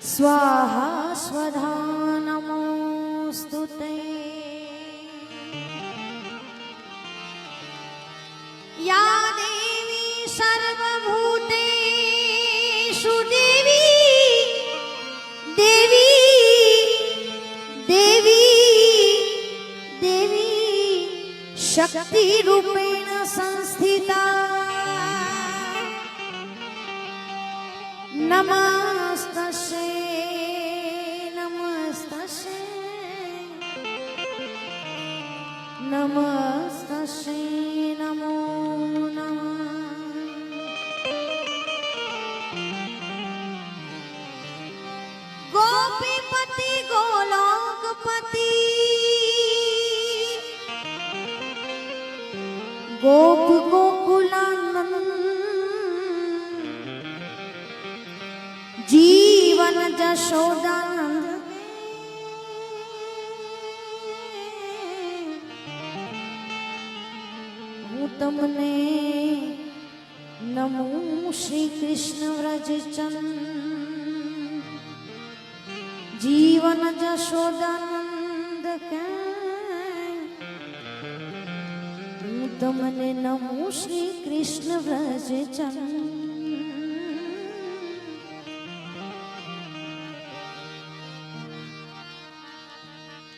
स्वाहा स्वधा नमोस्तुते। या देवी सर्वभूतेषु देवी देवी देवी देवी शक्ति रूपेण संस्थिता। नमस्तस्यै नमस्तस्यै नमस्तस्यै नमो नमः। गोपीपति गोलोकपति गोप गोकुलानंद जीवन जशोदानंद हूँ तमने नमो श्री कृष्ण व्रजचंद जीवन जशोदानंद के हूँ तमने नमो श्री कृष्ण व्रजचंद।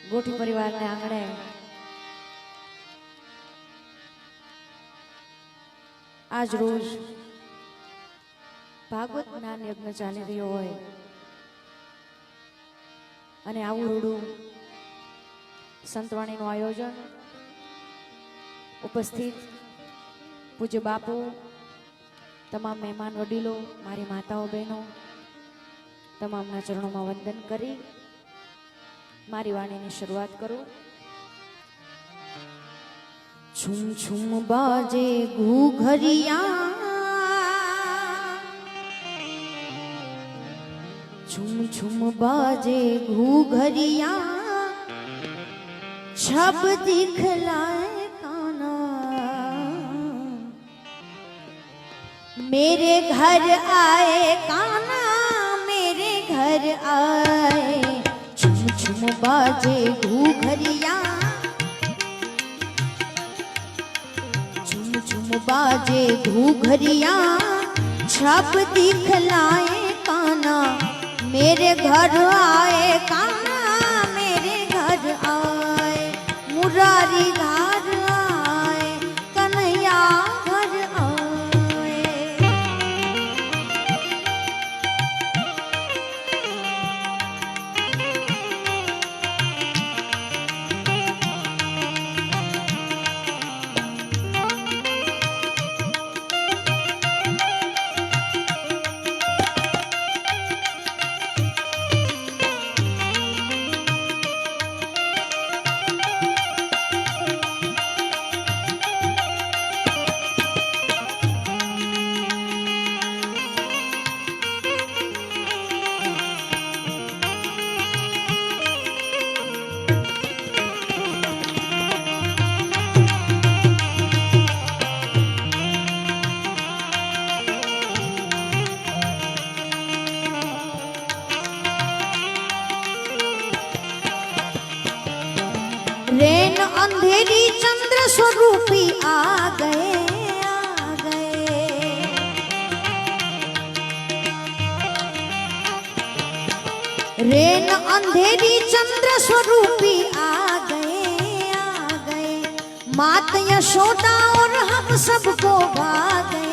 गोठी परिवार ने आंगणे आज रोज भागवत ज्ञान यज्ञ चाली रह्यो होय अने आवुं रूडुं संतवाणीनुं आयोजन उपस्थित पूज्य बापू तमाम मेहमान वडीलो मारी माताओ बहनों तमामना चरणों में वंदन करी मारी वाणी की शुरुआत करूं। छुम छुम बाजे घूघरिया छुम छुम बाजे घूघरिया छब दिखलाए काना मेरे घर आए काना मेरे घर आए। छुम बाजे घूघरिया छुम छुम बाजे घूघरिया छप दिखलाए काना मेरे घर आए काना मेरे घर आए। मुरारी घर आए कन्हैया घर आए। रेन अंधेरी चंद्र स्वरूपी आ गए आ गए। रेन अंधेरी चंद्र स्वरूपी आ गए। मात यशोदा और हम सबको भागे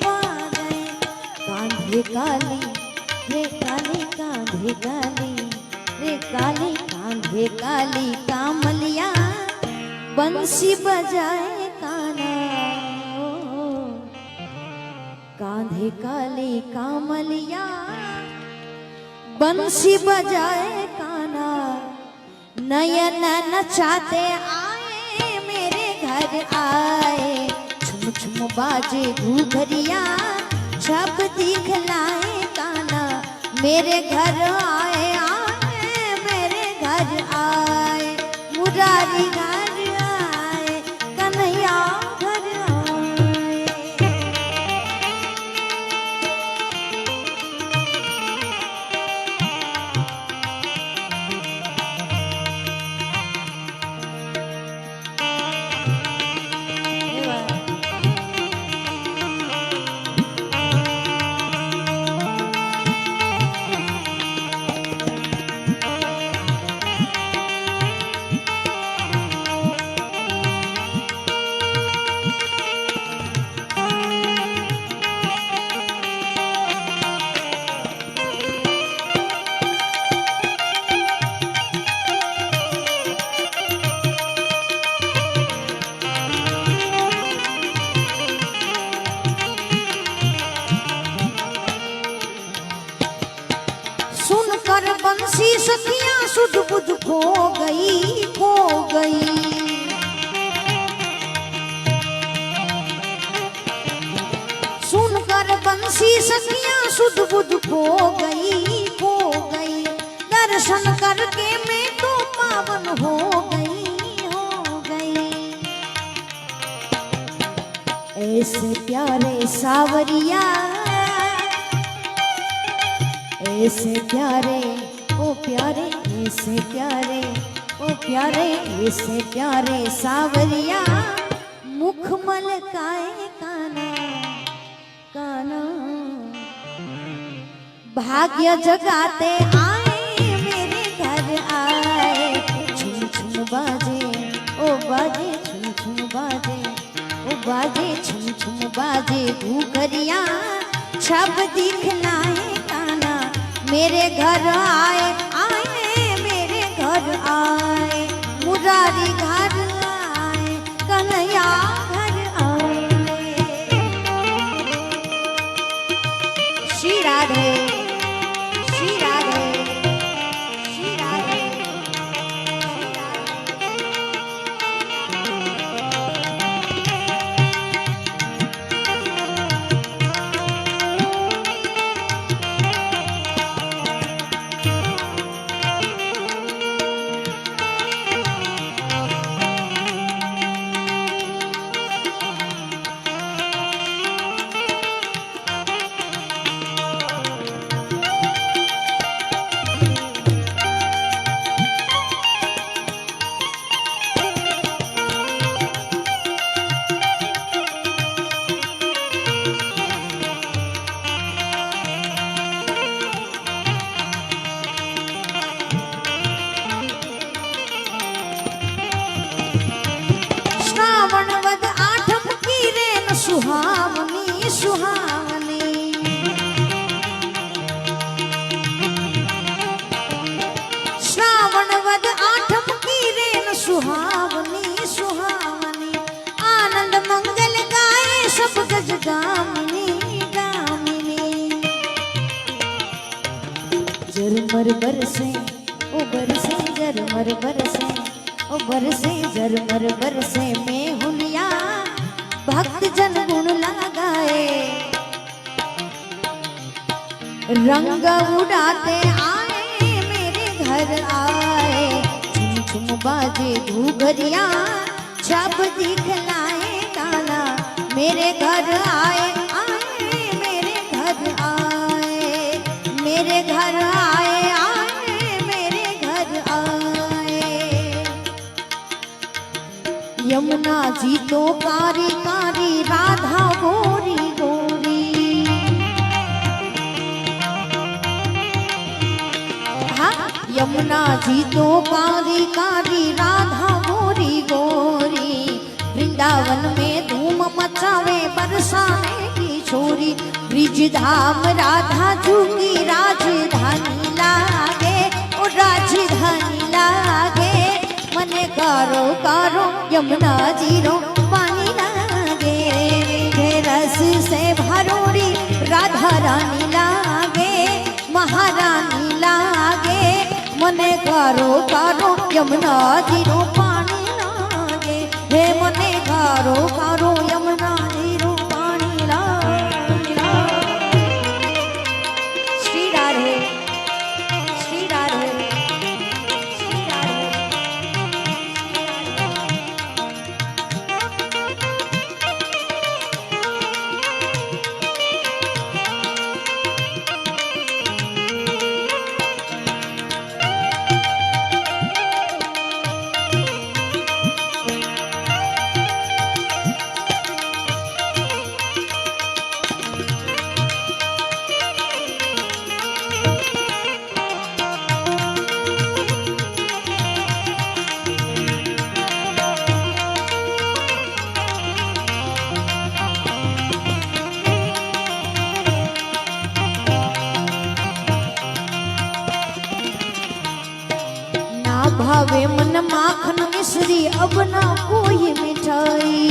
भागे। कांधे काली रे काली कांधे काली रे काली कांधे काली कामलिया बंसी बजाए काना। कांधे काली कामलिया बंसी बजाए काना। नयन नचाते आए मेरे घर आए। छुम छुम बाजे घूघरिया छप दिखलाए काना मेरे घर आए आए मेरे घर आए। मुरारी घर आए कन्हैया घर आए। कर बंसी सखियां सुध बुध खो गई खो गई। सुनकर बंसी सखियां सुध बुध खो गई खो गई। दर्शन करके मैं तो पावन हो गई हो गई। ऐसे प्यारे सावरिया ऐसे प्यारे ओ प्यारे ऐसे प्यारे ओ प्यारे ऐसे प्यारे सावरिया मुखमल काए काना काना। भाग्य जगाते आए मेरे घर आए। छुन छुन बाजे ओ बाजे छुन छुन बाजे ओ बाजे छुन छुन बाजे घूघरिया छब दिखलाए काना। मेरे घर आए आए मेरे घर आए। मुरारी घर आए कन्हैया घर आए। श्री राधे श्री राधे श्री राधे। सुहावनी सुहावनी श्रावण वद आठम की रेन सुहावनी सुहावनी। आनंद मंगल गाए सब गज गामिनी गामिनी। झरमर बरसे ओ बरसे झरमर बरसे ओ बरसे झरमर बरसे में हुलिया भक्त जन गुण लगाए। रंग उड़ाते आए मेरे घर आए। झुम झुम बाजे घूघरिया छब दिखलाए काना। मेरे घर आए आए मेरे घर आए। मेरे घर आए आए मेरे घर आए। यमुना जी तो कारी कारी राधा गोरी गोरी। हाँ यमुना जी तो कारी कारी राधा गोरी गोरी। वृंदावन में धूम मचावे बरसाने की छोरी। ब्रिज धाम राधा जूगी राजधानी लागे ओ राजधानी लागे। मने कारो कारो यमुना जीरो पानी लागे। मीठे रस से भरोड़ी राधा रानी लागे महारानी लागे। मने कारो कारो यमुना जीरो पानी लागे। हे मने कारो कारो यमुना जीरो पानी लागे। श्री राधे श्री राधे श्री राधे। भावे मन माखन मिश्री अब ना कोई मिठाई।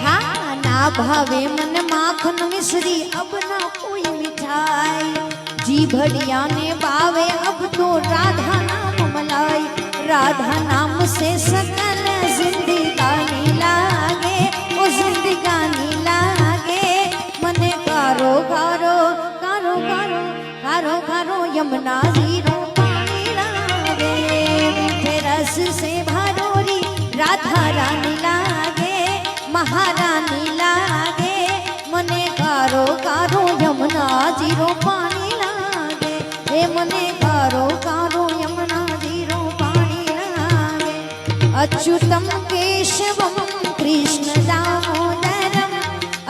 हाँ ना भावे मन माखन मिश्री अब ना कोई मिठाई। जी भड़िया ने बावे अब तो राधा नाम मलाई। राधा नाम से सकल जिंदगानी लागे, ओ जिंदगानी लागे। मने कारो कारो कारो कारो कारो कारो यमुना जीरो पानी लागे। मीठे रस से भरोरी राधा रानी लागे, महारानी लागे। मने कारो कारो यमुना जीरो पानी लागे। हे मने कारो कारो यमुना जीरो पानी लागे। अच्युतम केशवम कृष्ण दामोदरम,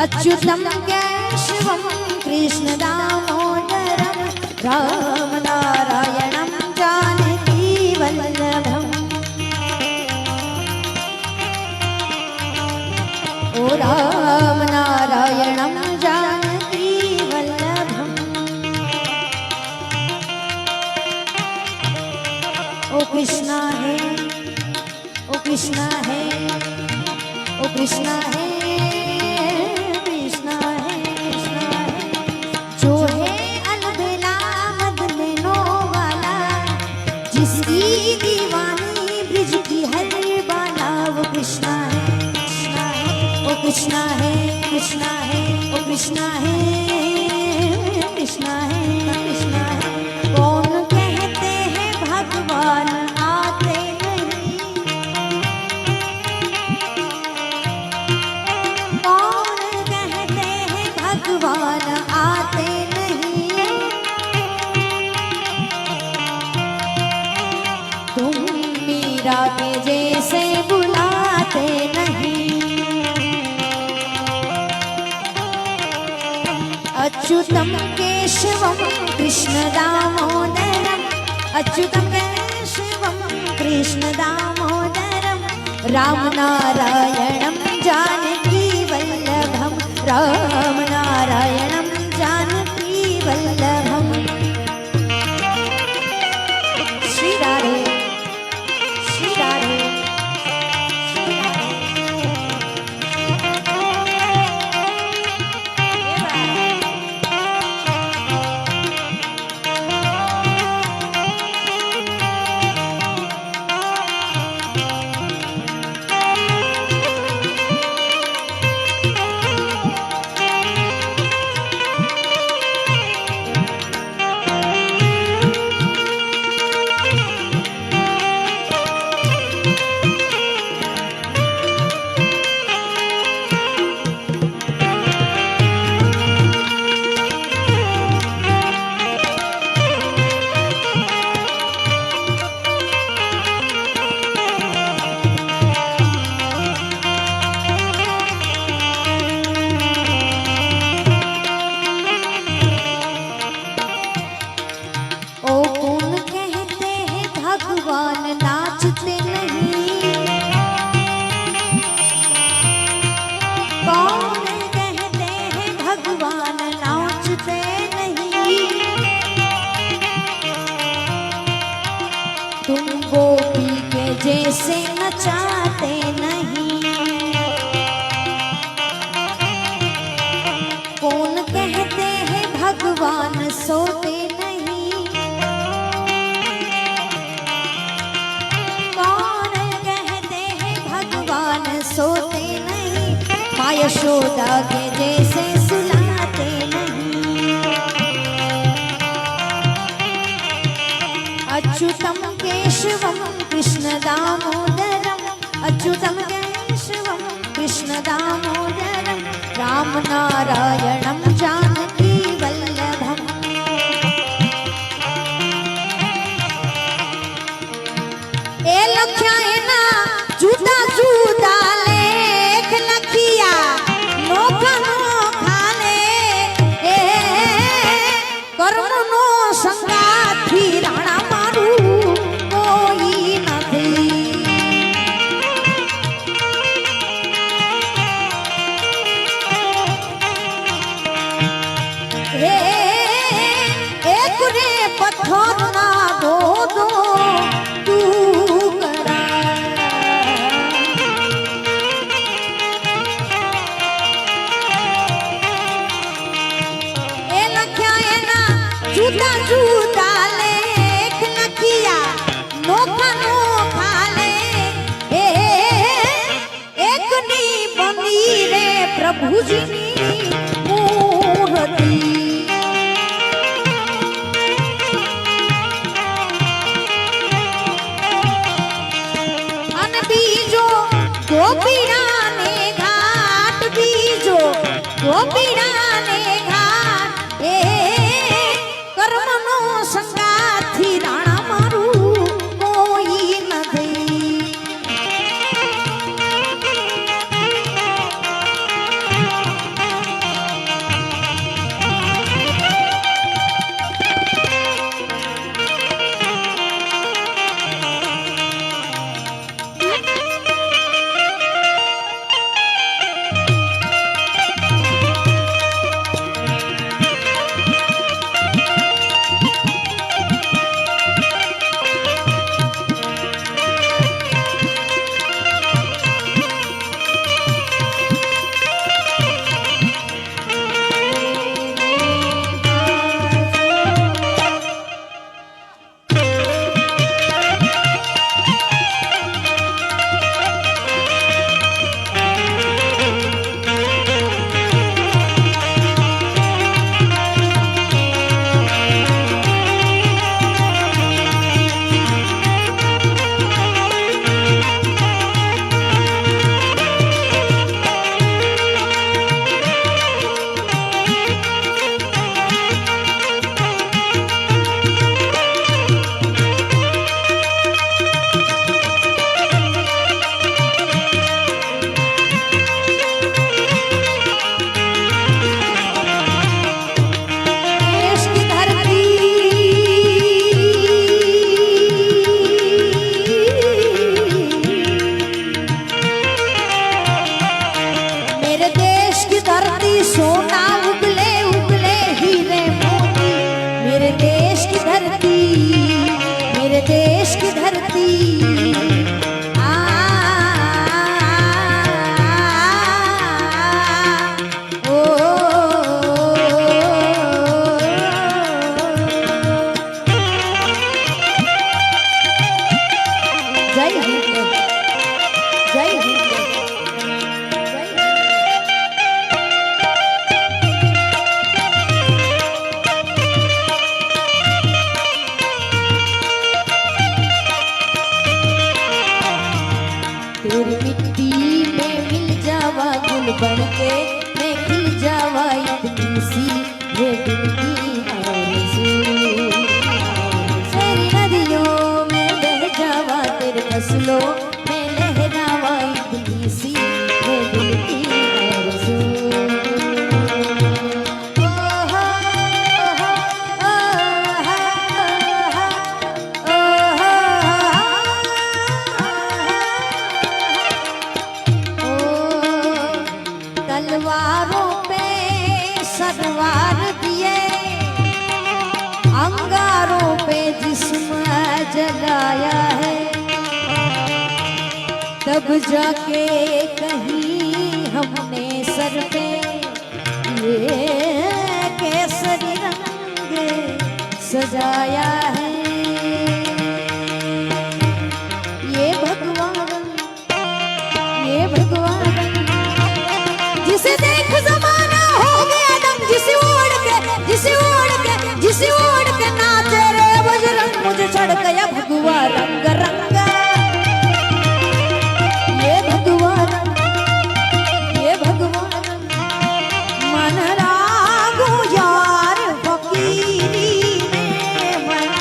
अच्युतम केशवम कृष्ण दामोदरम। राम नारायणं जानकी वल्लभम। ओ राम नारायणं जानकी वल्लभम। ओ कृष्णा है, ओ कृष्णा है, ओ कृष्णा है, कृष्णा है, कृष्णा है। जो है अलबेला मदनो वाला, जिसकी दीवानी ब्रिज की हर बाला। वो कृष्णा है, कृष्णा है, ओ कृष्णा है, कृष्णा है, ओ कृष्णा है, कृष्णा है, कृष्णा है। कौन कहते हैं भगवान आते नहीं, कौन कहते हैं भगवान आते नहीं। तुम मीरा के जैसे बुलाते नहीं। अच्युतम केशवम कृष्ण दामोदरम, अच्युतम केशवम कृष्ण दामोदरम। राम नारायणं जानकी वल्लभम, राम नारायणं जानकी वल्लभम। श्री राधे, श्री राधे, श्री राधे। भगवान नाचते नहीं, कौन कहते हैं भगवान नाचते नहीं। तुम गोपी के जैसे नचाते नहीं, कौन कहते हैं भगवान सोते नहीं। कौन कहते हैं भगवान सोते नहीं, माँ यशोदा के जैसे सुलाते नहीं। अच्युतम केशवम कृष्ण दामोदरम, अच्युतम केशवम कृष्ण दामोदरम। राम नारायणं जानकी वल्लभम। ए लख्या एना जुदा जुदा लेख लखिया नोखा नोखा ले ए कर्म नो संगाथी राणा मारू कोई नहीं। हे एक रे पत्थर ना दो दो तू करा। जुदा जुदा लेख लखिया नोखा नोखा ले एक नी बनी रे प्रभु जी मूर्ति अन बीजो गोपीना ने घाट बीजो गोपीना ने घाट कर्मनो संगाथी राणा मारू कोई नहीं बनके मैं खिल जावा इतनी सी ये दिल की आरज़ू तेरी नदियों में बह जावा तेरे फसलों में लहरावा इतनी सी ये दिल की आरज़ू तलवारों पे सनवार दिए अंगारों पे जिस्म जलाया है तब जाके कहीं हमने सर पे ये केसरी रंग सजाया है ये भगवान जिसे देख जमाना हो गया दम जिसे ओढ़ के नाचे रे बजरंग मुझे चढ़ गया भगवा रंग रंगा ये भगवान मन रागो यार फकीरी में मन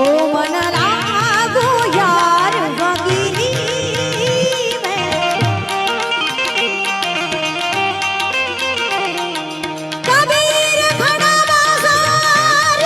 ओ मन रागो यार फकीरी कबीर खड़ा बाजार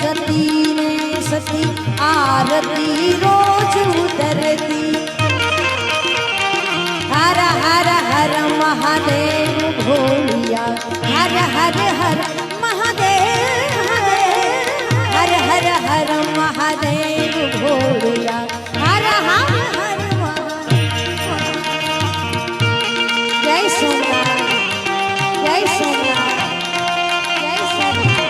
जती ने सती आरती रोज उतरती। हर हर हर महादेव भोलिया, हर हर हर महादेव, हर हर हर महादेव भोलिया, हर हर हर महादेव। जय सोमनाथ, जय सोमनाथ, जय सोमनाथ।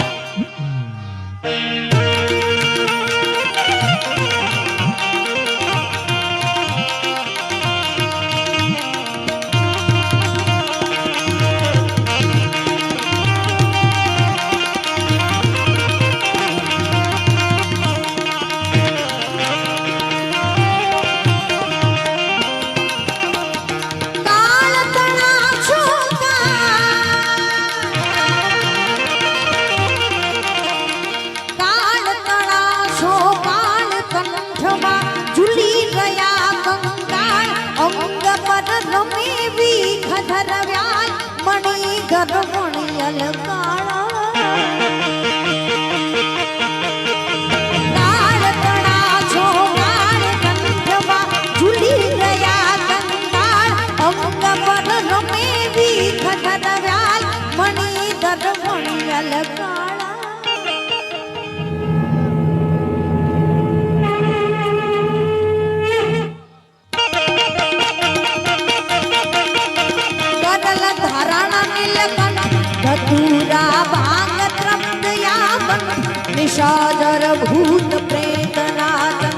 निशाचर भूत प्रेत नादन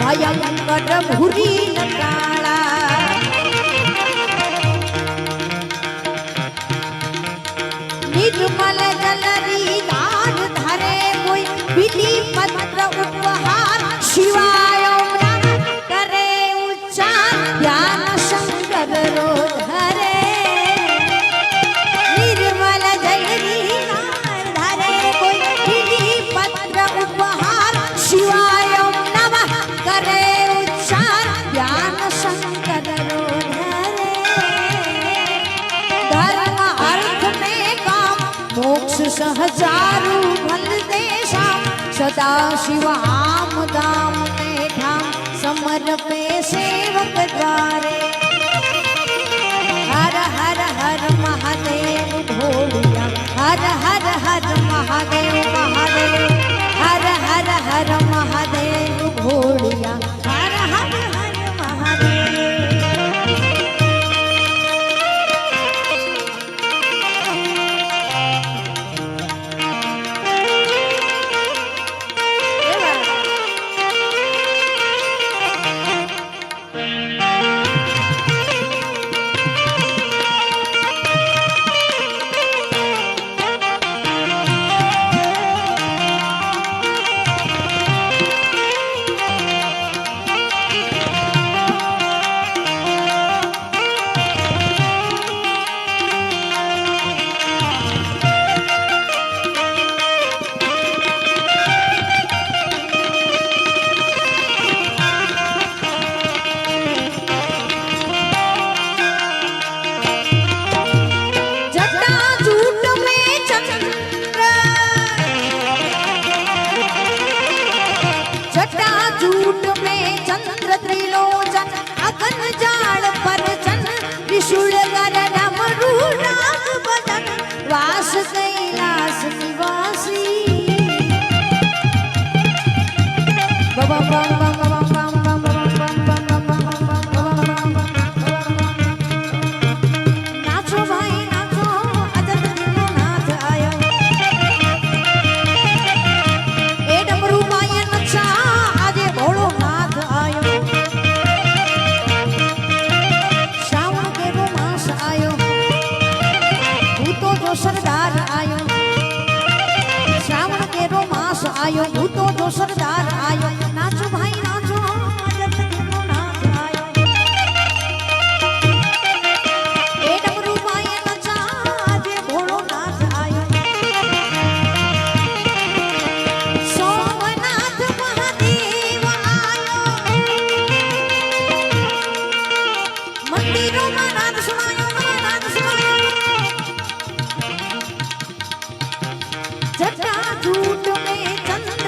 भयंकर भूरी नकाला। निर्मल जलरी दान धरे कोई विधि पत्र उपहार शिवाय ओम नमः करे उच्चार ध्यान शंकर रो धरे। निर्मल जलरी दान धरे कोई विधि पत्र उपहार शिवाय ओम नमः करे उच्चार ध्यान शंकर रो धरे। धर्म अर्थ में काम मोक्ष सहजारु फल देशा सदा शिव आम दाम में ठाम समर्पे सेवक द्वारे। हर हर हर महादेव भोलिया, हर हर हर महादेव महादेव, हर हर हर महादेव भोलिया, हर हर हर महादेव। कैलाश निवासी नाचो भाई नाचो अजब दिनो नाच आयो ए डमरू माया नचा आजे भोलो नाथ आयो श्रावण के वो मास आयो भूतो जो सरदार आयो श्रावण के वो मास आयो भूतो जो सरदार आयो नाचो भाई नाचो अजब दिनो नाच आयो ए डमरू माया नचा आजे भोलो नाथ आयो सोमनाथ महादेव आयो मंदिरों में नाद सुनायो जटा झूठ में चंद्र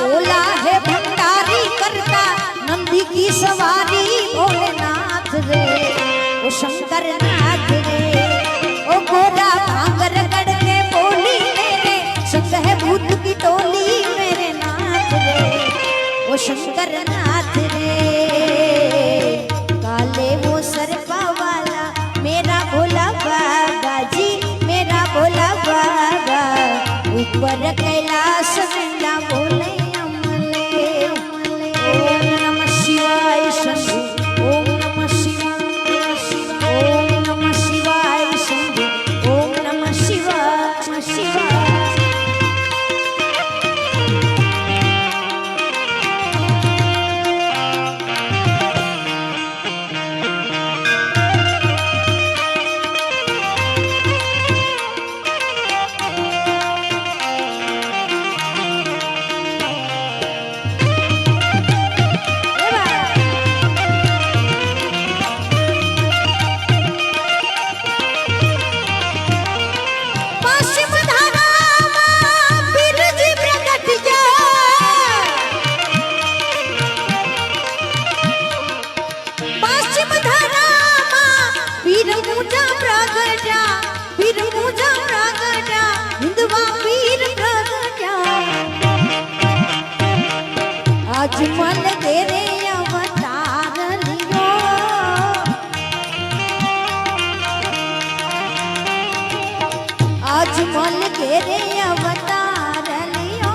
बोला है भंडारी करता नंदी की सवारी भोलेनाथ रे ओ शंकर नाथ रे ओ गोरा भांगर गड़ के बोली मेरे संग है भूत की टोली मेरे नाथ रे ओ शंकर नाथ रे काले वो सरपा वाला मेरा भोला बाबा जी मेरा भोला बाबा ऊपर कैलाश में बोले अमले ओम नमः शिवाय शंभु ओम नमः शिवाय ओम नमः शिवाय शंभु ओम नमः शिवाय शिवाय आज मन तेरे अवतार लियो आज मन तेरे अवतार लियो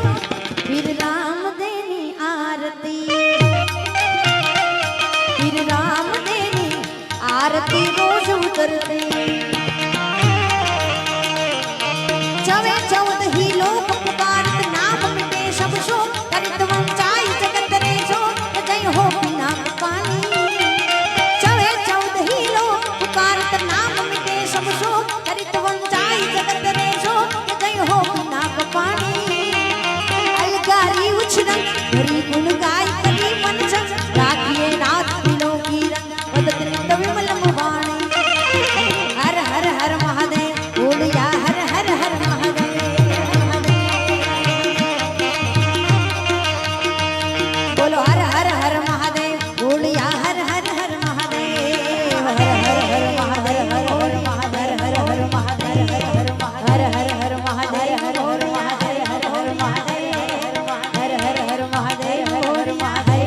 फिर राम देनी आरती फिर राम देनी आरती रोज उतरते चवे चौद ही लोग पुकारत नाम मिटे सब शोक करित वंचाई जगत रे जो जय हो बिना पानी चवे चौद ही लोग पुकारत नाम मिटे सब शोक करित वंचाई जगत रे जो जय हो बिना पानी अलगारी उछरन भरी गुण गाय करी मन जग राखिए रात दिलों की रंग बदत नित विमल मुवाणी हर हर हर महादेव बोलिया हर हर हर महादेव बोलो हर हर हर महादेव बोलिया हर हर हर महादेव हर हर हर महादेव हर हर महादेव हर हर महादेव हर हर हर महादेव हर हर महादेव हर हर महादेव हर हर हर महादेव हर हर महादेव हर हर महादेव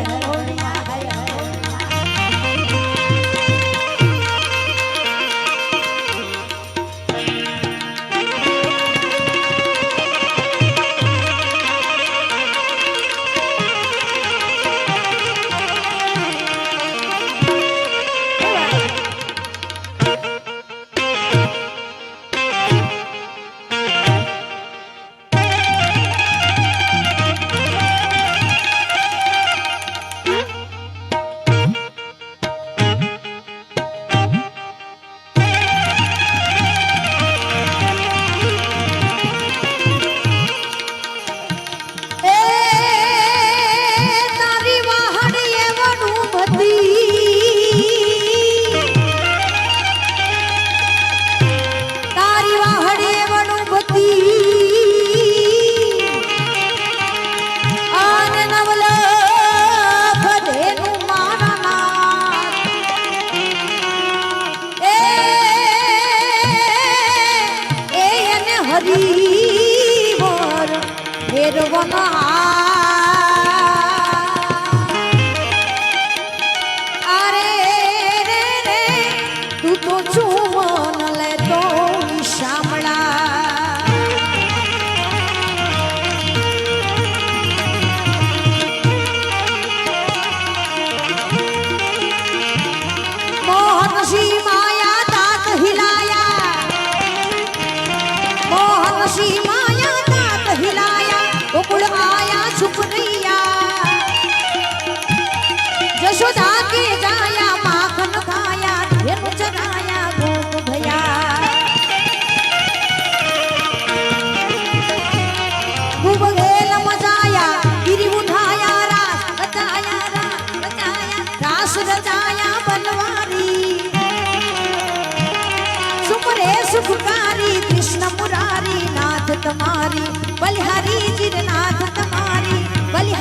अरे रे रे तू तो चुमन ले तो श्यामला मोहन सी माया दांत हिलाया मोहन सी माया दांत हिलाया गोकुल आया छुप रैया यशोदा के जाया माखन खाया धेनु चराया गोप भया खूब खेल मचाया गिरी उठाया रास रचाया बनवारी सुमरे सुखकारी कृष्ण मुरारी नाथ तुम्हारी बलिहारी जिरनाथ तुम्हारी बलिहारी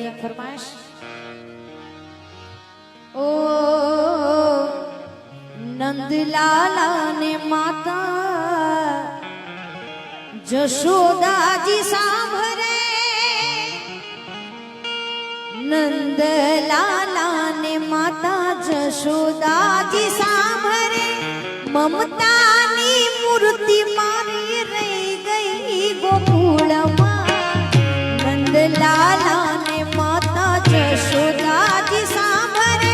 એક ફરમાઈશ ઓ નંદલાલા ને માતા જશોદાજી સાંભળે નંદલાલા ને માતા જશોદાજી સાંભળે મમતાની મૂર્તિ મારી રહી ગઈ ગોકુળમાં નંદલાલા ને માતા જશોદાજી સાંભળે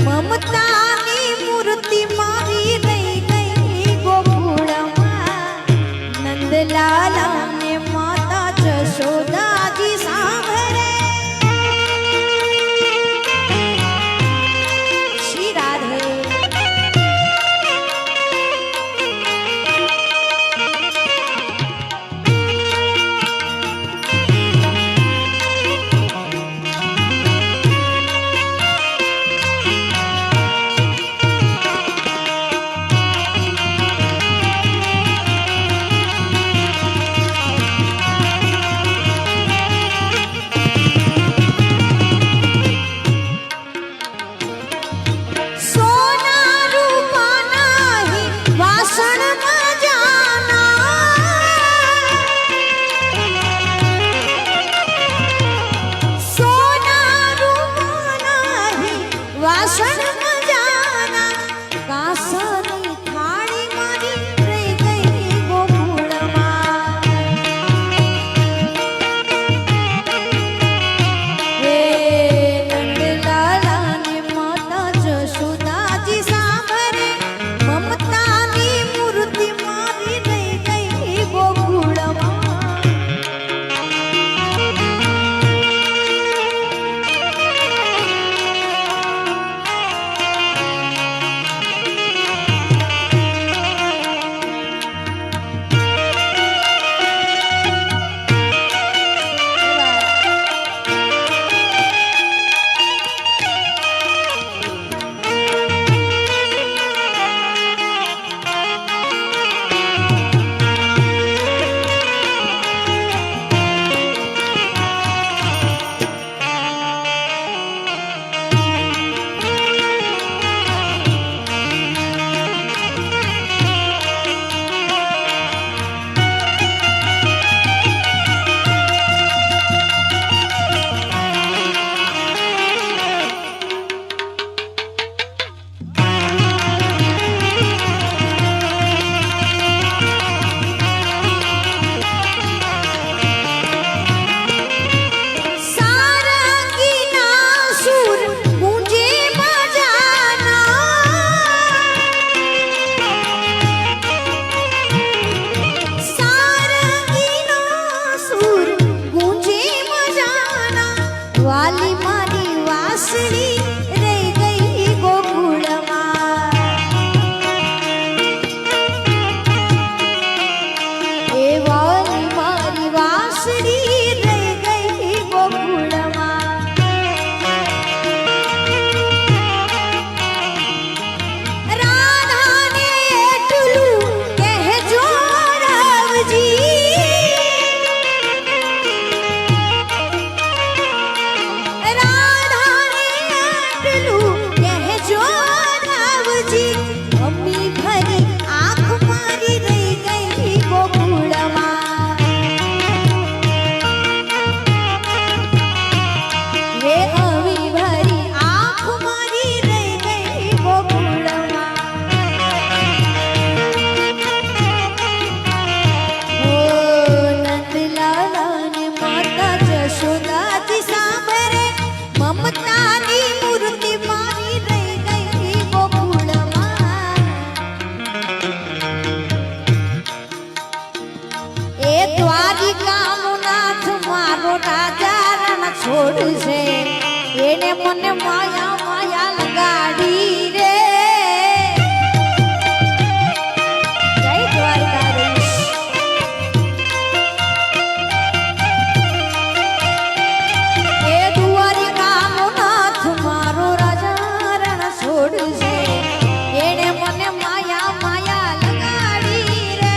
મમતાની મૂર્તિ મારી રહી ગઈ ગોકુળમાં નંદલાલા ને માતા જશોદાજી સાંભળે શ્રી રાધે છોડશે એને મને માયા માયા લગાડી રે જય દ્વારકાધીશ એ દ્વારિકાનો નાથ મારો રાજા રણ છોડશે એને મને માયા માયા લગાડી રે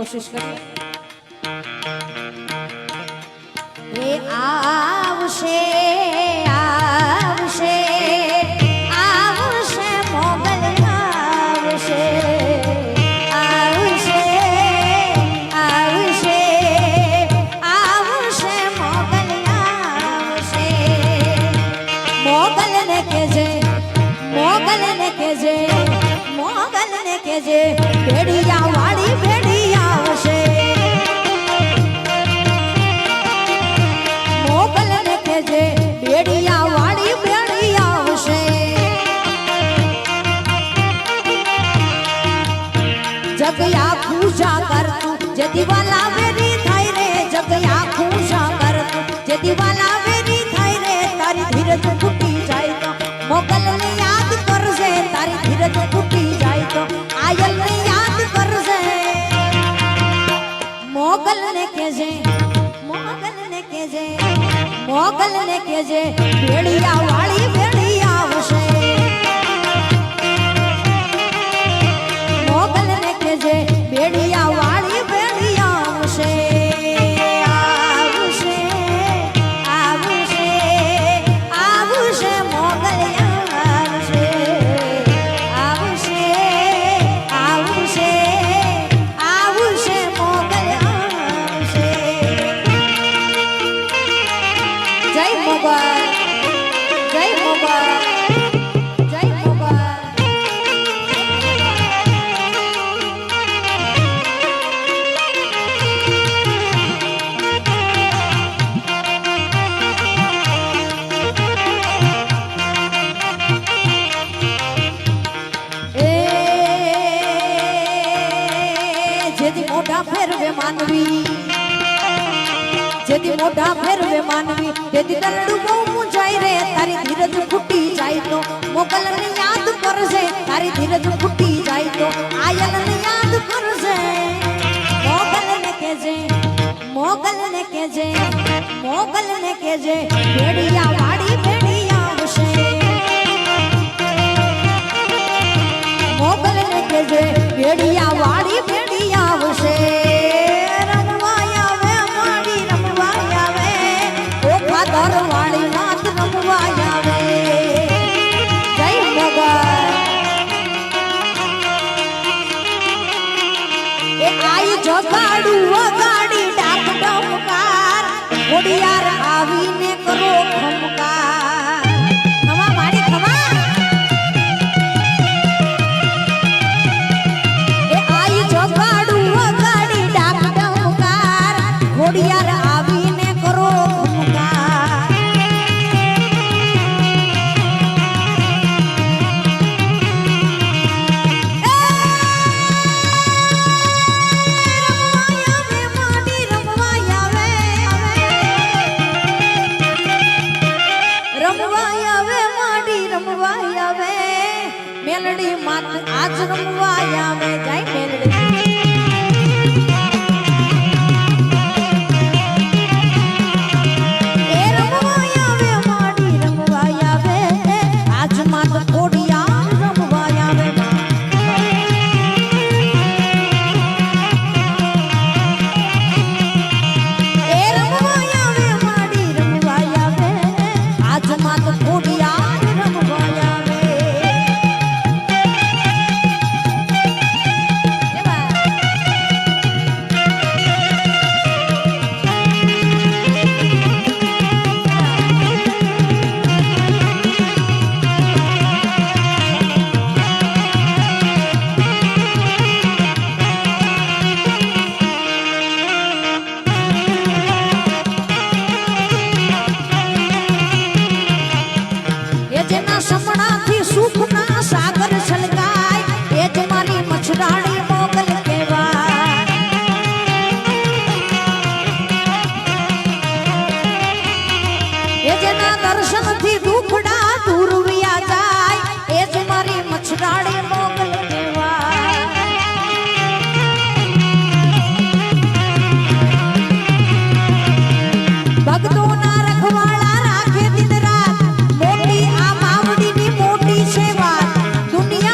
कोशिश करिए। ये आवशे आवशे आवशे मोगल आवशे आवशे आवशे आवशे मोगल आवशे मोगल ने केजे मोगल ने केजे मोगल ने केजे भेड़िया वाली भेड़िया आवशे मोगल ने केजे भेड़िया वाली भेड़िया आवशे जगया पूजा कर तू जदी वाला वेरी थाई रे जगया पूजा कर तू जदी वाला वेरी थाई रे तारी धीरज फूटी जाए तो मोगल ने याद कर जे तारी धीरज फूटी जाए तो आयल ने याद कर जे मोगल ने केजे मोगल ने केजे मोगल ने केजे भेड़िया वाली भेड़िया आवशे मोगल ने केजे भेड़िया वाली भेड़िया आवशे आवशे आवशे आवशे मोगल आवशे आवशे आवशे आवशे मोगल आवशे जय मोगल जय मोगल जय मोगल जेदी मोटा फेरवे मानवी जेदी मोटा फेरवे मानवी तेदी दलडू बहू मुंजाई रे तारी धीरज फूटी जाए तो मोगल ने याद कर जे तारी धीरज फूटी जाए तो आयल ने याद कर जे मोगल ने केजे मोगल ने केजे मोगल ने केजे भेड़िया वाड़ी भेड़िया आवशे मोगल ने केजे भेड़िया वाड़ी भेड़िया आवशे रमवाया वे माड़ी रमवाया वे ओ खादर वाली नाथ रमवाया वे जय मोगल ए आई जगाड़ू वगाड़ी डाक डमकार ओडियार आवीने करो खमकार खमा माड़ी खमा ए आई जगाड़ू वगाड़ी डाक डमकार ओडियार आवीने करो खमकार रमवाया वे माड़ी रमवाया वे रमवाया वे माड़ी रमवाया वे मेलडी मात आज रमवाया वे जय मेलडी ए रमवाया वे माड़ी रमवाया वे आज मात कोडिया रमवाया वे ए रमवाया वे माड़ी रमवाया वे आज मात कोडिया रमवाया वे ए बा ये जेना समणाथी सुखना सागर छलकाय ये ज मारी मछराणी मोगल केवाय ये जेना दर्शन थी दुखड़ा दूर विया जाय ये ज मारी मछराणी मोगल केवाय भक्तों ना रखवाड़ा राखे दिन रात मोटी आ मावड़ी नी मोटी सेवा दुनिया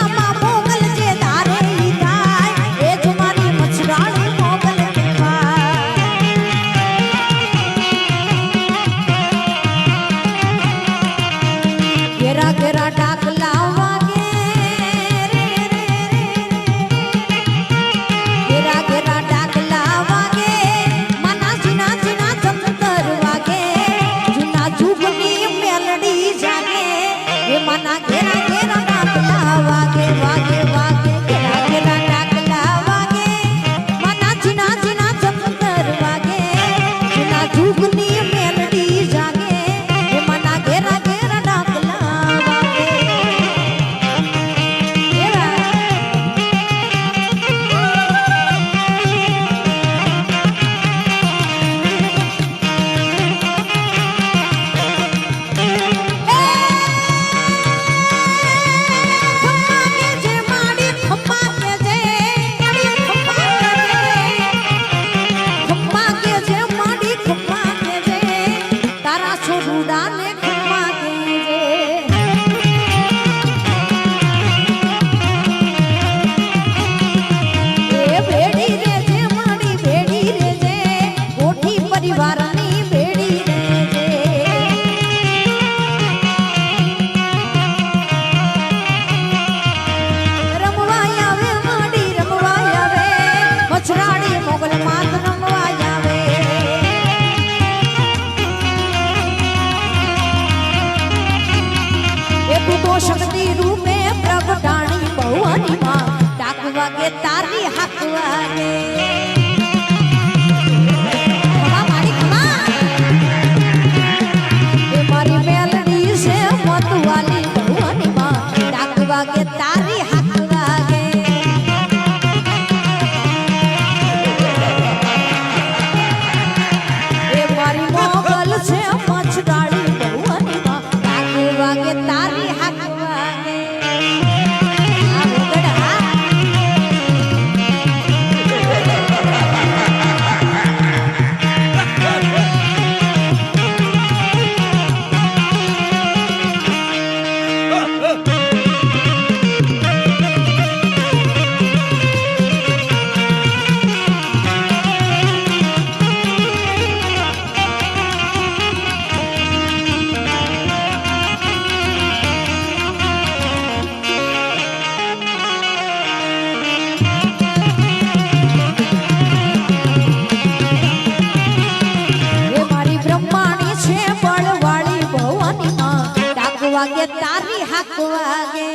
વાગે તારી હાક વાગે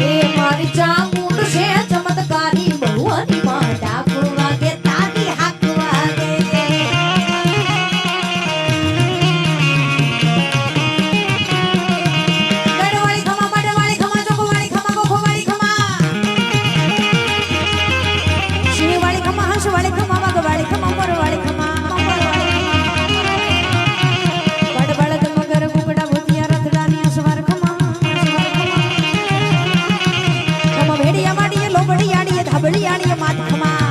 એ મારી ચામુંડ છે ચમત્કારી બહુની માં ડાક વાગે તારી હાક વાગે ગડવાળી ખમા બડવાળી ખમા ચોકવાળી ખમા ગોખવાળી ખમા શિવવાળી ખમા હંસવાળી ખમા વાગવાળી ખમા મોરવાળી ખમા બળિયાણી માત ખમા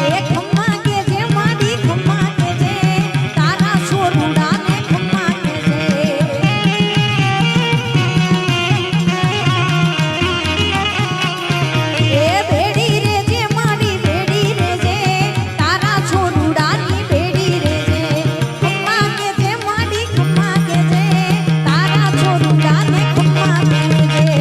એ ખમા કે જે માડી ખમા કે જે તારા છોરુડાને ખમા કે જે એ ભેડી રે જે માડી ભેડી રે જે તારા છોરુડાની ભેડી રે જે ખમા કે જે માડી ખમા કે જે તારા છોરુડાને ખમા કે જે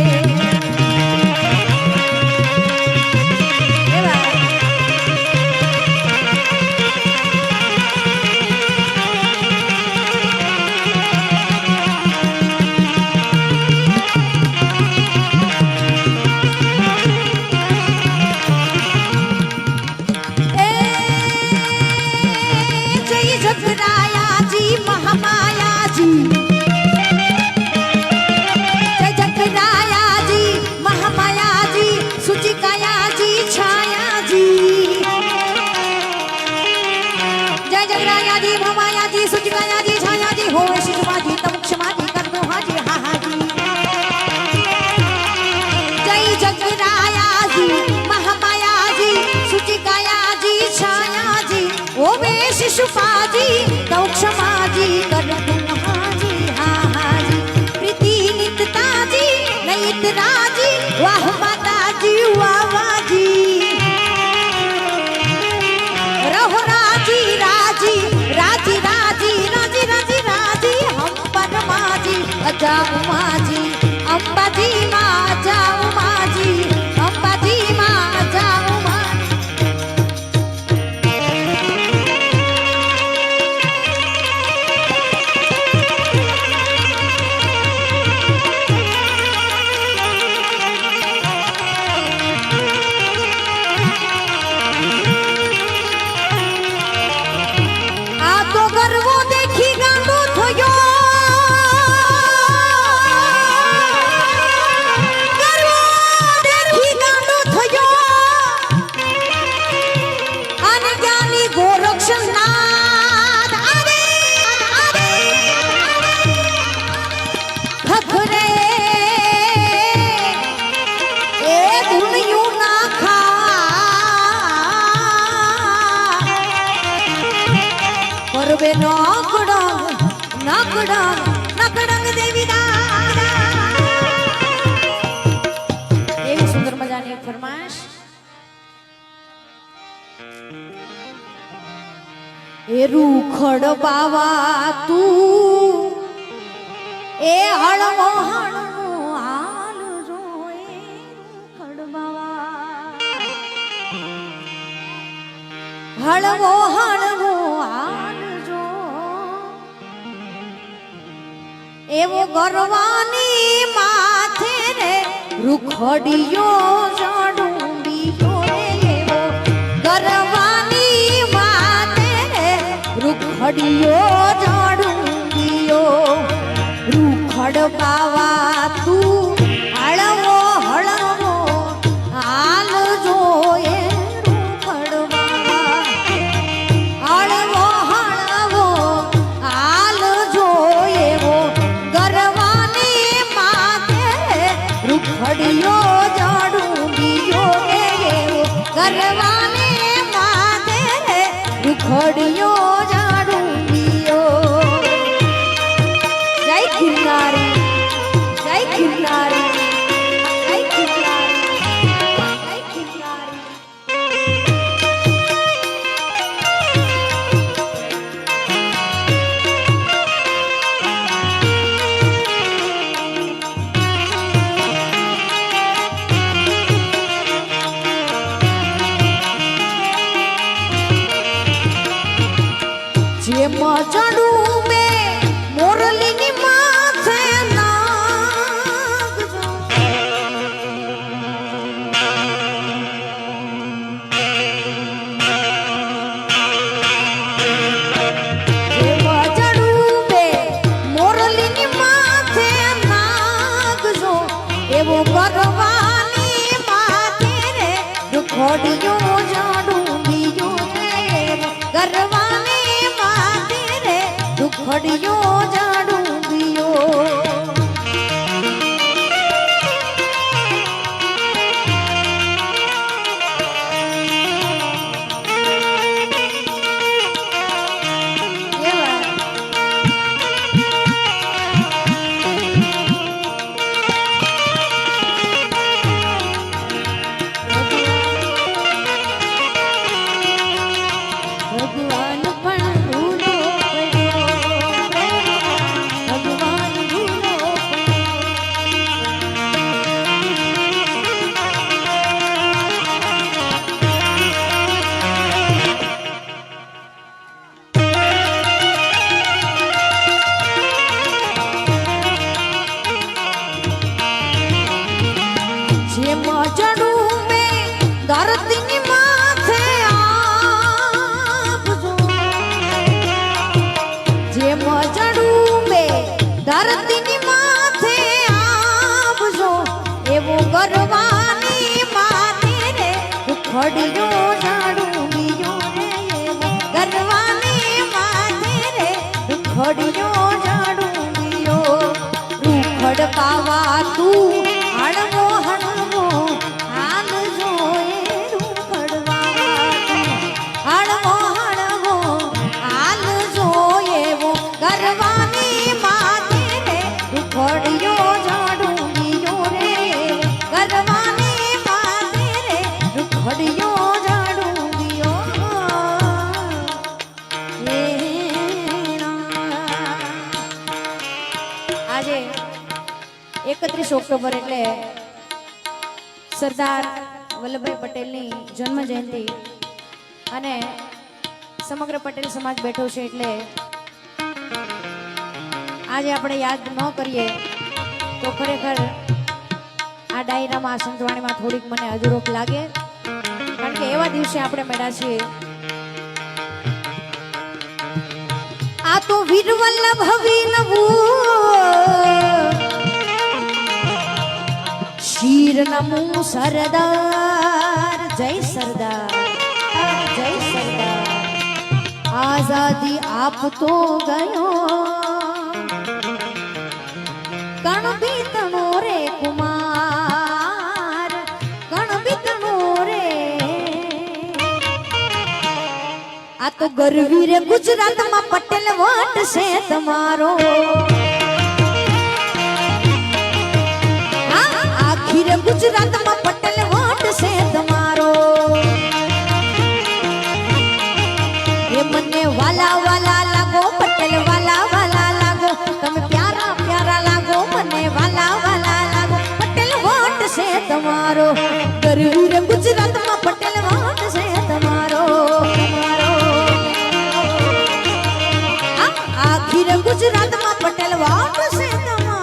शिशुपाजी गौक्षमाजी करतुहाजी हा हाजी प्रीति नितताजी नयित राजी वाह माताजी वाह वाजी रहो राजी राजी राजी राजी राजी राजी राजी हम परमाजी अजा उमाजी अंबाजी माँ अजा उमाजी अंबाजी माँ अजा सुंदर मजानी फरमाइश ए रूखड़ बावा तू ए हळवो हळवो हाल जो ए रूखड़ बावा हळवो हळवो हाल जो एवो गरवानी माथे रे रूखड़ियो जडूंबियो एवो गरवानी माथे रे रूखड़ियो जडूंबियो रूखड़ बावा तू हळवो हळवो हाल जो ए रूखड़ बावा हळवो हळवो हाल जो एवो गरवानी माथे रे रूखड़ियो जडूंबियो एवो गरवानी माथे रे रूखड़ियो जडूंबियो जय खिल्लारी जय खिल्लारी जय खिल्लारी जय खिल्लारी ચડું મે મોરલીની માથે નાગજો ચડું મે મોરલીની માથે નાગજો એવું કરવાની માથે રે દુખોડિયો જાડું બીજું કરવાની માથે રે દુખડિયો જાડું દિયો ધરતીની માથે આપજો જેમ ચડું બે ધરતીની માથે આપજો એવું કરવાની માથે રે દુખડિયો જાડું બીજો રે કરવાની માથે રે દુખડિયો જાડું બીજો રૂખડ પાવા તું હણવો હણવો આજે 31 ઓક્ટોબર એટલે સરદાર વલ્લભભાઈ પટેલની જન્મ જયંતિ અને સમગ્ર પટેલ સમાજ બેઠો છે એટલે આજે આપણે યાદ ન કરીએ તો ખરેખર આ ડાયરામાં સંતવાણીમાં થોડીક મને અધૂરોપ લાગે કારણ કે એવા દિવસે આપણે મળ્યા છીએ આ તો વીર વલ્લભ નવું શીર નમું સરદાર જય સરદાર જય સરદાર આઝાદી આપતો ગયો કણ બીતણો રે કુમાર કણ બીતણો રે આ તો ગરવી રે ગુજરાતમાં પટેલ વટ છે તમારો આખી રે ગુજરાતમાં પટેલ વટ છે તમારો એ મને વાલા વાલા લાગો પટેલ વાલા વાલા લાગો તમે પ્યારા પ્યારા લાગો મને વાલા વાલા લાગો પટેલ વટ છે તમારો ગરવી રે ગુજરાતમાં પટેલ વટ છે તમારો આખી રે ગુજરાતમાં પટેલ વટ છે તમારો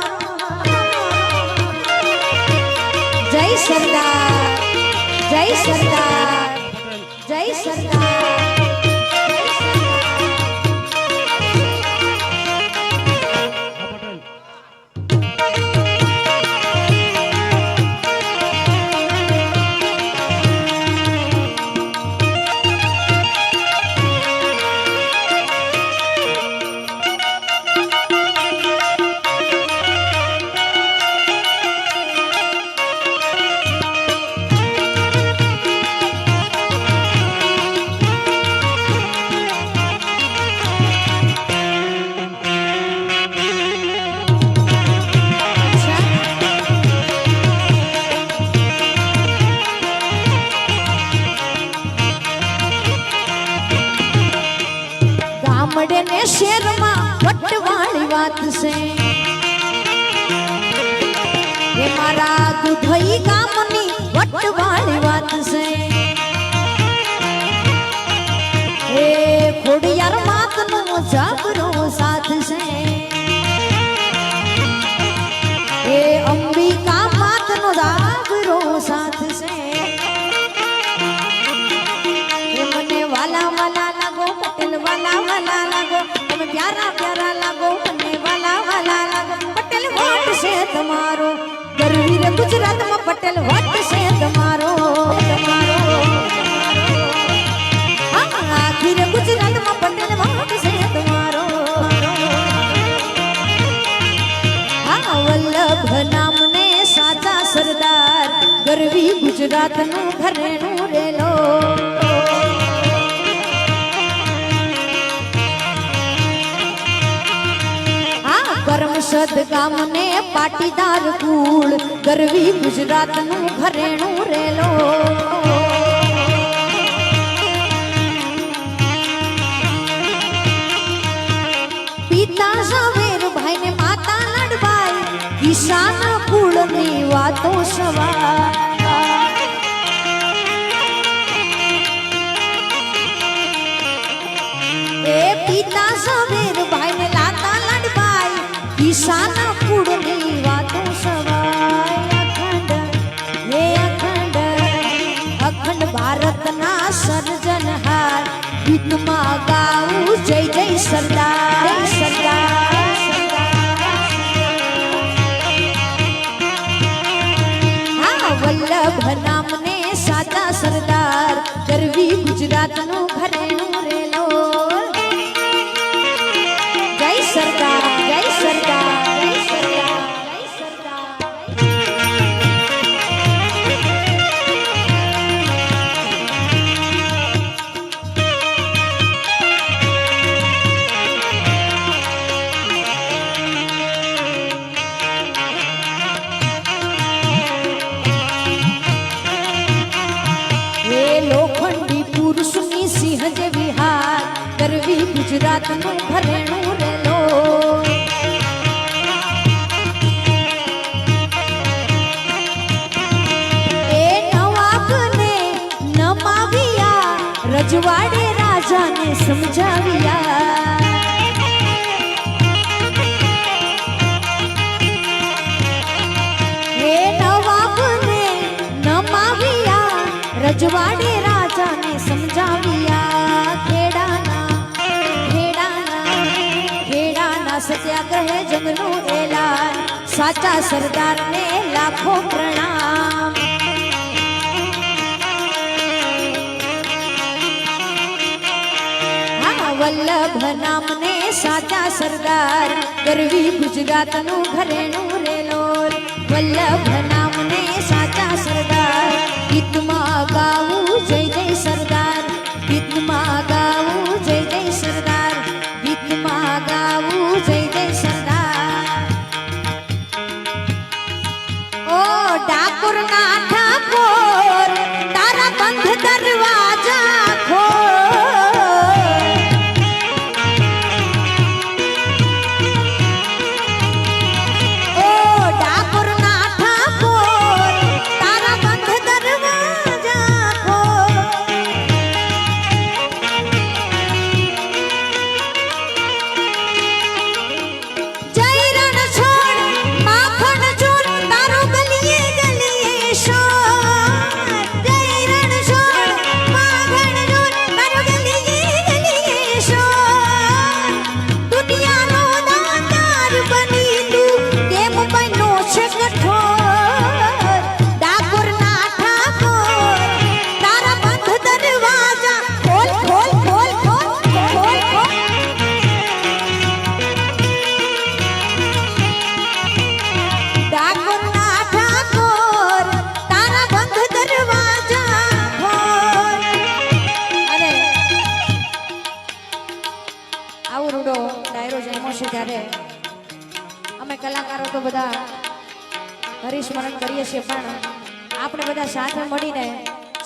જય સરદાર જય સરદાર જય સરદાર ગામડે ને શેરમાં વટવાળી વાત છે એ મારા દુધઈ ગામની વટવાળી વાત છે એ ખોડિયાર માતનું જા वाला वाला लागो તમે प्यारा प्यारा लागो મને वाला वाला लागो પટેલ વોટ છે તમારો ગરવીર ગુજરાતમાં પટેલ વોટ છે તમારો તમારો આખીર ગુજરાતમાં પટેલ વોટ છે તમારો હા વલ્લભ નામને સાચા સરદાર ગરવી ગુજરાતનું ઘરેણું રેલો કરમસદ ગામને પાટીદાર કુળ ગરવી ગુજરાતનું ઘરેણું રેલો પિતા ઝવેરભાઈ ને માતા લડબાઈ કિસાન કુળની વાતો સવાર એ પિતા ઝવેરભાઈ ને લાતા લડબાઈ કિસાન કુળની વાતો સવાય અખંડ હે અખંડ અખંડ ભારતના સર્જનહાર ગીતમાં ગાવું જય જય સરદાર સરદાર હા વલ્લભ નામને સાચા સરદાર ગરવી ગુજરાતનું ઘરેણું રેલો જય સરદાર જય સરદાર જય સરદાર જય સરદાર એ લોખંડી પુરુષની સિંહ જેવી હાર ગરવી ગુજરાતનું ઘરેણું રેલો એ નવાબને નમાવ્યા રજવાડે રાજાને સમજાવ્યા એ નવાબને નમાવ્યા રજવાડે રાજાને સમજાવ્યા ખેડાના સત્યાગ્રહે જંગનું એલાન સાચા સરદારને લાખો પ્રણામ હા વલ્લભ નામને સાચા સરદાર ગરવી ગુજરાતનું ઘરેણું રેલોલ વલ્લભ નામને સાચા સરદાર ગીતમાં ગાવું જય જય સરદાર ગીતમાં ગાવું જય જય સરદાર ગીતમાં ગાવું જય જય સરદાર ઓ ડાકોરના ઠાકોર તારા બંધ દરવાજા ખોલ ઓ ડાકોરના ઠાકોર તારા બંધ દરવાજા ખોલ જય રણ છોડ માખણ ચોર તારો ગલીએ ગલીએ શોર જય રણ છોડ માખણ ચોર તારો ગલીએ ગલીએ શોર દુનિયાનો દાતાર બની તું કેમ બન્યો છે કઠોર ડાકોરના ઠાકોર તારા બંધ દરવાજા ખોલ ખોલ ખોલ ખોલ ખોલ ખોલ ડાકોરના ઠાકોર તારા બંધ દરવાજા ખોલ અને આવો રૂડો ડાયરો જન્મો છે ત્યારે અમે કલાકારો તો બધા હરિસ્મરણ કરીએ છીએ પણ આપણે બધા સાથે મળીને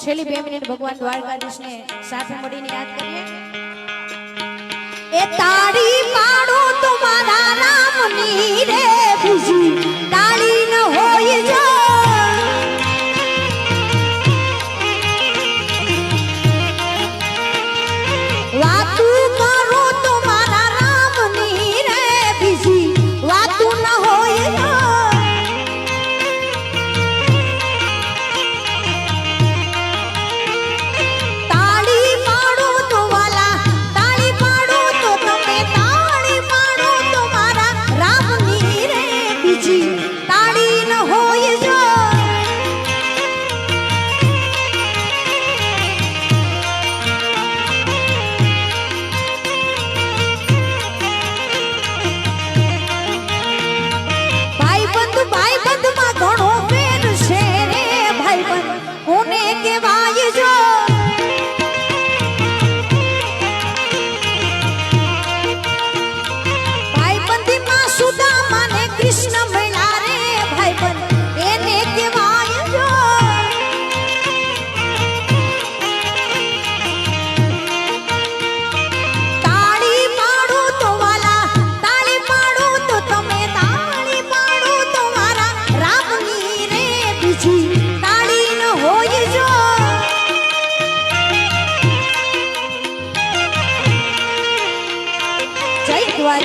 છેલ્લી 2 મિનિટ ભગવાન દ્વારકાધીશને સાથે મળીને યાદ કરીએ એ તાળી પાડો તમારા રામની રે બીજી તાળી ન હોય જો વાતું કરો તમારા રામની રે બીજી વાતું ન હોય જો તાળી પાડો તો વાલા તાળી પાડો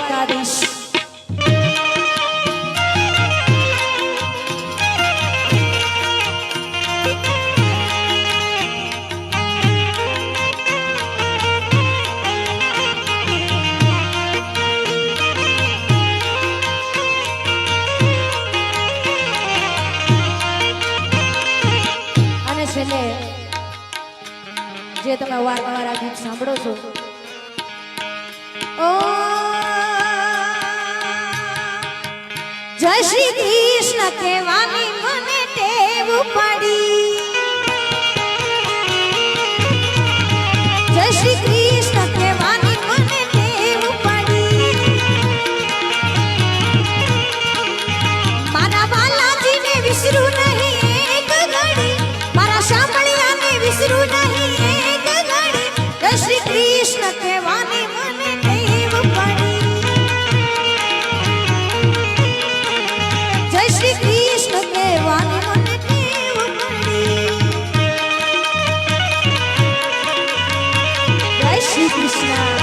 દ્વારિકાધીશ અને છેલ્લે જે તમે વારંવાર આ ગીત સાંભળો છો ઓ જય શ્રી કૃષ્ણ કહેવાની મને ટેવ પડી જય શ્રી કૃષ્ણ કહેવાની મને ટેવ પડી મારા બાલાજીને વિસરું નહીં એક ઘડી મારા સાંભળ્યાને વિસરું નહીં એક ઘડી જય શ્રી કૃષ્ણ કહેવાની મને ટેવ પડી જય શ્રી કૃષ્ણ કહેવાની મને ટેવ પડી જય શ્રી કૃષ્ણ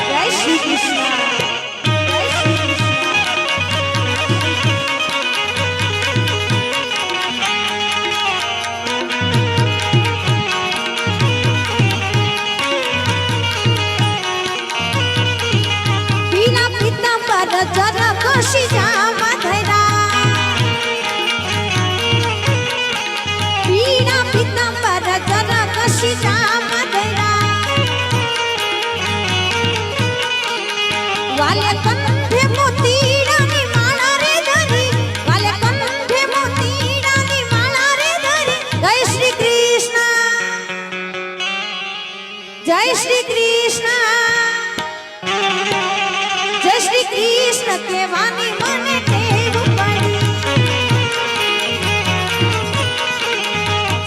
જય શ્રી કૃષ્ણ જય શ્રી પીના પીતાંબર જરા કશી જામાં ધરા પીના પીતાંબર જરા કશી જામાં ધરા વાલે કંઠે મોતીડાની માળા રે ધરી વાલે કંઠે મોતીડાની માળા રે ધરી જય શ્રી કૃષ્ણ જય શ્રી કૃષ્ણ જય શ્રી કૃષ્ણ કહેવાની મને ટેવ પડી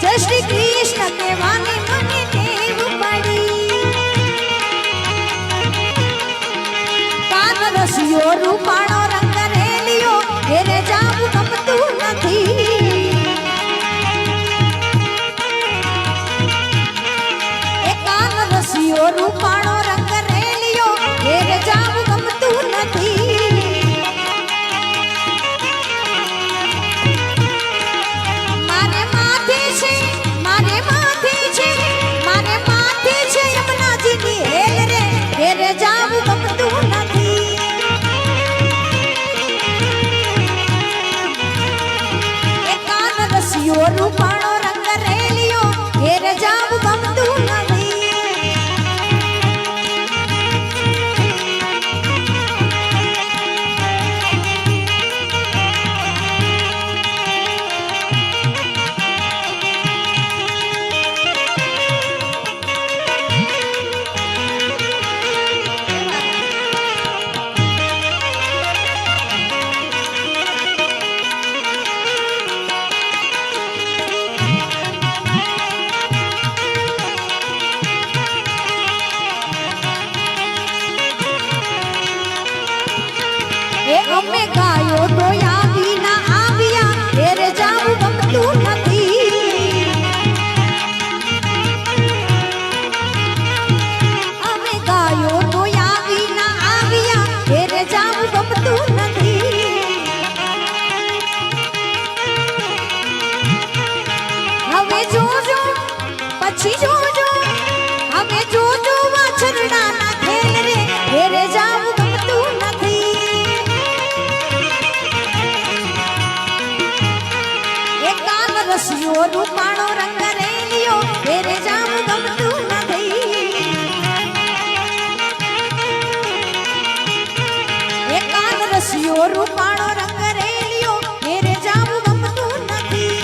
જય શ્રી કૃષ્ણ કહેવાની મને ટેવ પડી કાન રસિયો રૂપાળો રંગ રેલિયો ઘેરે જાવું ગમતું નથી એ કાન રસિયો રૂપાળો રંગ રેલિયો ઘેરે જાવું ગમતું નથી મારે માથે છે મારે માથે છે મારે માથે છે યમુનાજીની હેલ રે ઘેરે જાવું ગમતું નથી એ કાન રસિયો રૂપાળો રંગ રેલિયો ઘેરે જાવું ગમતું નથી એ અમે ગાયો તો આવી ના આવ્યા ઘેરે જાવું ગમતું નથી અમે ગાયો તો આવી ના આવ્યા ઘેરે જાવું ગમતું નથી હવે જોજો પછી જોજો હવે જોજો વાછરડાના ખેલ રે ઘેરે જાવું ગમતું નથી એ કાન રસિયો રૂપાળો રંગ રેલિયો ઘેરે જાવું ગમતું નથી એ કાન રસિયો રૂપાળો રંગ રેલિયો ઘેરે જાવું ગમતું નથી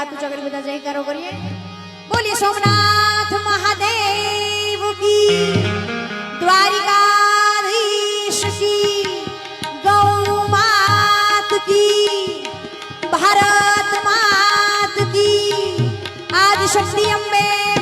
हाथ ऊंचा कर बता जयकारो करिए। बोलिए सोमनाथ महादेव की, द्वारिकाधीश की, गौ मात की, भारत मात की, आदि शक्ति अम्बे